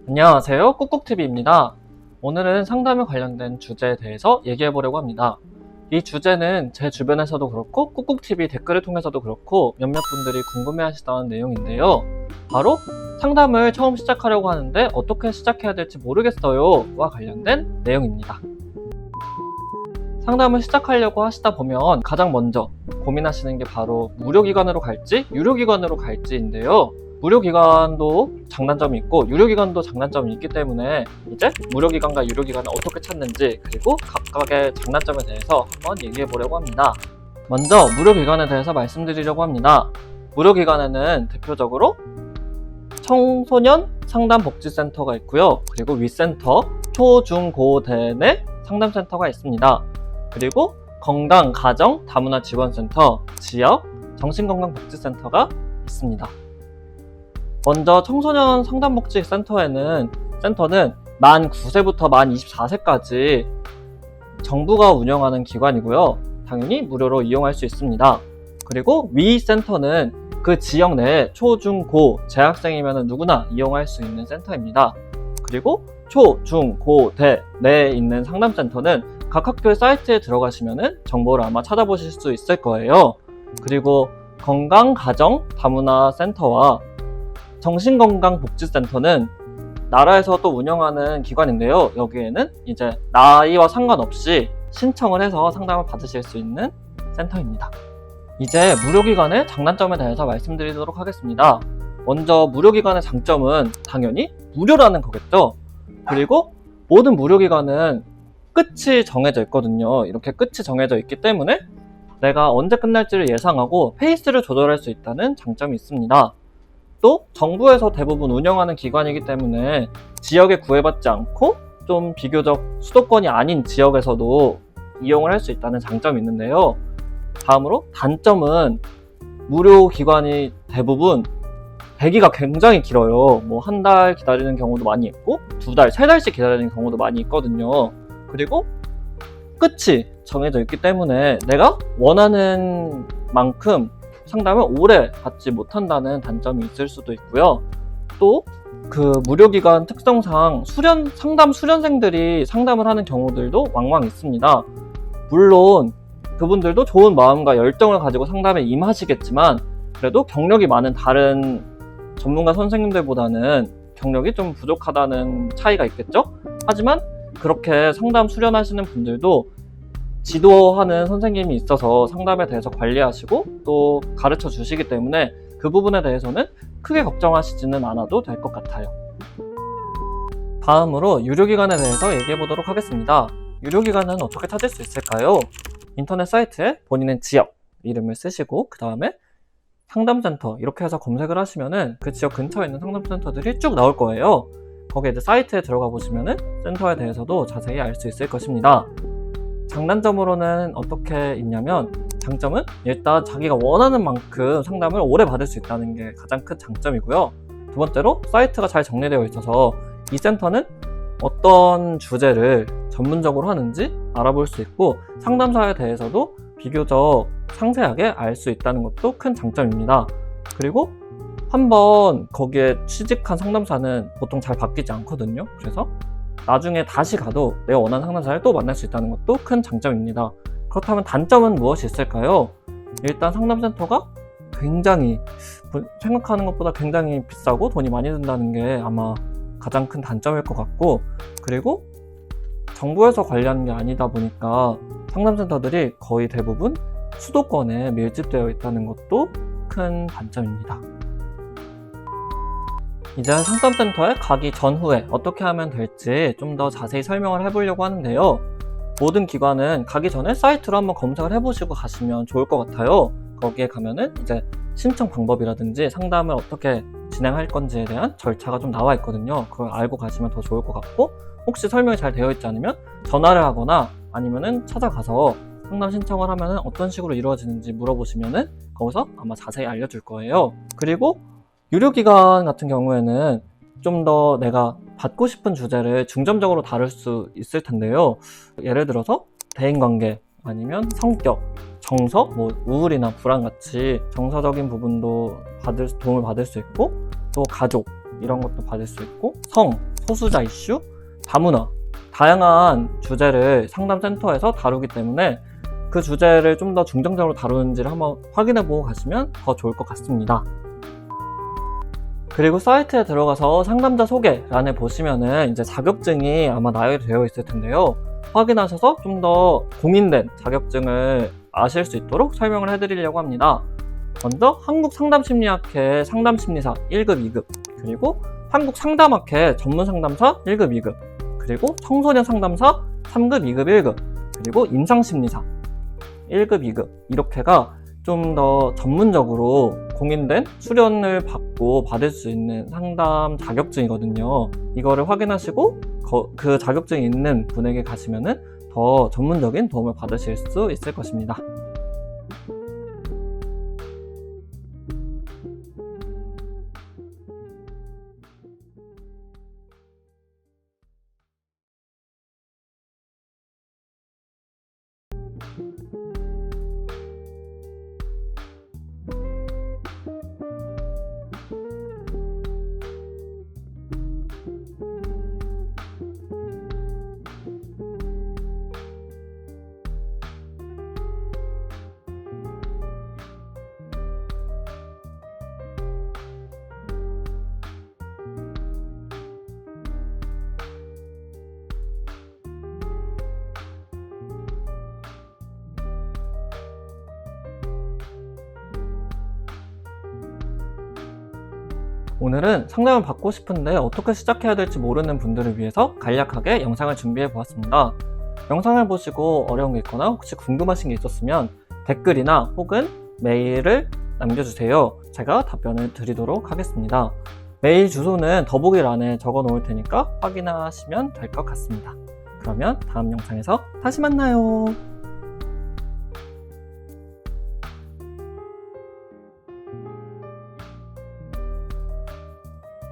안녕하세요, 꾹꾹TV입니다. 오늘은 상담에 관련된 주제에 대해서 얘기해보려고 합니다. 이 주제는 제 주변에서도 그렇고 꾹꾹TV 댓글을 통해서도 그렇고 몇몇 분들이 궁금해하시던 내용인데요. 바로 상담을 처음 시작하려고 하는데 어떻게 시작해야 될지 모르겠어요 와 관련된 내용입니다. 상담을 시작하려고 하시다 보면 가장 먼저 고민하시는 게 바로 무료기관으로 갈지 유료기관으로 갈지인데요. 무료기관도 장단점이 있고 유료기관도 장단점이 있기 때문에 이제 무료기관과 유료기관을 어떻게 찾는지 그리고 각각의 장단점에 대해서 한번 얘기해 보려고 합니다. 먼저 무료기관에 대해서 말씀드리려고 합니다. 무료기관에는 대표적으로 청소년 상담복지센터가 있고요. 그리고 위센터, 초, 중, 고, 대 내 상담센터가 있습니다. 그리고 건강, 가정, 다문화 지원센터, 지역, 정신건강복지센터가 있습니다. 먼저 청소년 상담복지센터는 만 9세부터 만 24세까지 정부가 운영하는 기관이고요. 당연히 무료로 이용할 수 있습니다. 그리고 위 센터는 그 지역 내에 초, 중, 고 재학생이면 누구나 이용할 수 있는 센터입니다. 그리고 초, 중, 고, 대 내에 있는 상담센터는 각 학교의 사이트에 들어가시면 정보를 아마 찾아보실 수 있을 거예요. 그리고 건강, 가정, 다문화 센터와 정신건강복지센터는 나라에서 또 운영하는 기관인데요. 여기에는 이제 나이와 상관없이 신청을 해서 상담을 받으실 수 있는 센터입니다. 이제 무료기관의 장단점에 대해서 말씀드리도록 하겠습니다. 먼저 무료기관의 장점은 당연히 무료라는 거겠죠. 그리고 모든 무료기관은 끝이 정해져 있거든요. 이렇게 끝이 정해져 있기 때문에 내가 언제 끝날지를 예상하고 페이스를 조절할 수 있다는 장점이 있습니다. 또 정부에서 대부분 운영하는 기관이기 때문에 지역에 구애받지 않고 좀 비교적 수도권이 아닌 지역에서도 이용을 할 수 있다는 장점이 있는데요. 다음으로 단점은 무료 기관이 대부분 대기가 굉장히 길어요. 뭐 한 달 기다리는 경우도 많이 있고 2달, 3달씩 기다리는 경우도 많이 있거든요. 그리고 끝이 정해져 있기 때문에 내가 원하는 만큼 상담을 오래 받지 못한다는 단점이 있을 수도 있고요. 또 그 무료기관 특성상 상담 수련생들이 상담을 하는 경우들도 왕왕 있습니다. 물론 그분들도 좋은 마음과 열정을 가지고 상담에 임하시겠지만 그래도 경력이 많은 다른 전문가 선생님들보다는 경력이 좀 부족하다는 차이가 있겠죠? 하지만 그렇게 상담 수련하시는 분들도 지도하는 선생님이 있어서 상담에 대해서 관리하시고 또 가르쳐 주시기 때문에 그 부분에 대해서는 크게 걱정하시지는 않아도 될 것 같아요. 다음으로 유료기관에 대해서 얘기해 보도록 하겠습니다. 유료기관은 어떻게 찾을 수 있을까요? 인터넷 사이트에 본인의 지역 이름을 쓰시고 그 다음에 상담센터 이렇게 해서 검색을 하시면은 그 지역 근처에 있는 상담센터들이 쭉 나올 거예요. 거기에 이제 사이트에 들어가 보시면은 센터에 대해서도 자세히 알 수 있을 것입니다. 장단점으로는 어떻게 있냐면 장점은 일단 자기가 원하는 만큼 상담을 오래 받을 수 있다는 게 가장 큰 장점이고요. 두 번째로 사이트가 잘 정리되어 있어서 이 센터는 어떤 주제를 전문적으로 하는지 알아볼 수 있고 상담사에 대해서도 비교적 상세하게 알 수 있다는 것도 큰 장점입니다. 그리고 한번 거기에 취직한 상담사는 보통 잘 바뀌지 않거든요. 그래서 나중에 다시 가도 내가 원하는 상담사를 또 만날 수 있다는 것도 큰 장점입니다. 그렇다면 단점은 무엇이 있을까요? 일단 상담센터가 굉장히 생각하는 것보다 굉장히 비싸고 돈이 많이 든다는 게 아마 가장 큰 단점일 것 같고 그리고 정부에서 관리하는 게 아니다 보니까 상담센터들이 거의 대부분 수도권에 밀집되어 있다는 것도 큰 단점입니다. 이제 상담센터에 가기 전후에 어떻게 하면 될지 좀 더 자세히 설명을 해보려고 하는데요. 모든 기관은 가기 전에 사이트로 한번 검색을 해보시고 가시면 좋을 것 같아요. 거기에 가면은 이제 신청 방법이라든지 상담을 어떻게 진행할 건지에 대한 절차가 좀 나와 있거든요. 그걸 알고 가시면 더 좋을 것 같고 혹시 설명이 잘 되어 있지 않으면 전화를 하거나 아니면은 찾아가서 상담 신청을 하면은 어떤 식으로 이루어지는지 물어보시면은 거기서 아마 자세히 알려줄 거예요. 그리고 유료기관 같은 경우에는 좀 더 내가 받고 싶은 주제를 중점적으로 다룰 수 있을 텐데요. 예를 들어서 대인관계 아니면 성격, 정서, 뭐 우울이나 불안같이 정서적인 부분도 도움을 받을 수 있고 또 가족 이런 것도 받을 수 있고 소수자 이슈, 다문화, 다양한 주제를 상담센터에서 다루기 때문에 그 주제를 좀 더 중점적으로 다루는지를 한번 확인해보고 가시면 더 좋을 것 같습니다. 그리고 사이트에 들어가서 상담자 소개란에 보시면은 이제 자격증이 아마 나열되어 있을 텐데요. 확인하셔서 좀 더 공인된 자격증을 아실 수 있도록 설명을 해드리려고 합니다. 먼저 한국상담심리학회 상담심리사 1급, 2급, 그리고 한국상담학회 전문상담사 1급, 2급, 그리고 청소년 상담사 3급, 2급, 1급, 그리고 임상심리사 1급, 2급 이렇게가 좀 더 전문적으로 공인된 수련을 받고 받을 수 있는 상담 자격증이거든요. 이거를 확인하시고 그 자격증이 있는 분에게 가시면은 더 전문적인 도움을 받으실 수 있을 것입니다. 오늘은 상담을 받고 싶은데 어떻게 시작해야 될지 모르는 분들을 위해서 간략하게 영상을 준비해 보았습니다. 영상을 보시고 어려운 게 있거나 혹시 궁금하신 게 있었으면 댓글이나 혹은 메일을 남겨주세요. 제가 답변을 드리도록 하겠습니다. 메일 주소는 더보기란에 적어 놓을 테니까 확인하시면 될 것 같습니다. 그러면 다음 영상에서 다시 만나요.